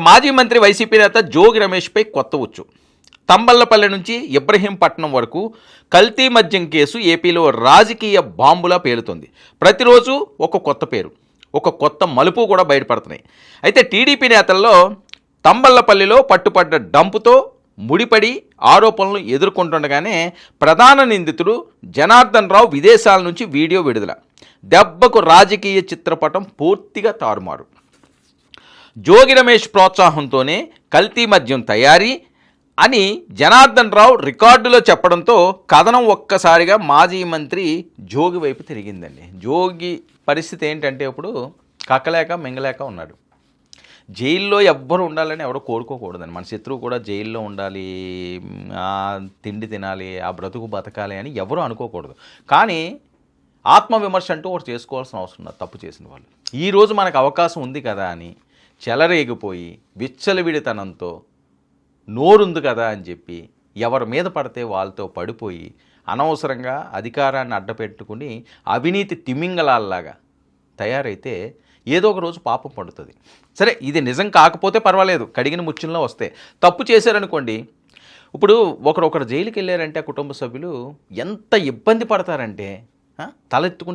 మాజీ మంత్రి వైసీపీ నేత జోగి రమేష్పై కొత్త ఉచ్చు. తంబళ్లపల్లి నుంచి ఇబ్రహీంపట్నం వరకు కల్తీ మద్యం కేసు ఏపీలో రాజకీయ బాంబులా పేలుతుంది. ప్రతిరోజు ఒక కొత్త పేరు, ఒక కొత్త మలుపు కూడా బయటపడుతున్నాయి. అయితే టీడీపీ నేతల్లో తంబళ్లపల్లిలో పట్టుపడ్డ డంపుతో ముడిపడి ఆరోపణలు ఎదుర్కొంటుండగానే ప్రధాన నిందితుడు జనార్దన్ రావు విదేశాల నుంచి వీడియో విడుదల. దెబ్బకు రాజకీయ చిత్రపటం పూర్తిగా తారుమారు. జోగి రమేష్ ప్రోత్సాహంతోనే కల్తీ మద్యం తయారీ అని జనార్దన్ రావు రికార్డులో చెప్పడంతో కథనం ఒక్కసారిగా మాజీ మంత్రి జోగి వైపు తిరిగిందండి. జోగి పరిస్థితి ఏంటంటే ఇప్పుడు కక్కలేక మింగలేక ఉన్నాడు. జైల్లో ఎవ్వరు ఉండాలని ఎవరో కోరుకోకూడదని, మన శత్రువు కూడా జైల్లో ఉండాలి, తిండి తినాలి, ఆ బ్రతుకు బతకాలి అని ఎవరూ అనుకోకూడదు. కానీ ఆత్మవిమర్శ అంటూ ఒకటి చేసుకోవాల్సిన అవసరం ఉంది. తప్పు చేసిన వాళ్ళు ఈరోజు మనకు అవకాశం ఉంది కదా అని చెలరేగిపోయి విచ్చలవిడితనంతో నోరుంది కదా అని చెప్పి ఎవరి మీద పడితే వాళ్ళతో పడిపోయి అనవసరంగా అధికారాన్ని అడ్డపెట్టుకుని అవినీతి తిమింగలాల్లాగా తయారైతే ఏదో ఒక రోజు పాపం పడుతుంది. సరే, ఇది నిజం కాకపోతే పర్వాలేదు, కడిగిన ముచ్చుల్లో వస్తే. తప్పు చేశారనుకోండి, ఇప్పుడు ఒకరు జైలుకి వెళ్ళారంటే ఆ కుటుంబ సభ్యులు ఎంత ఇబ్బంది పడతారంటే తలెత్తుకుని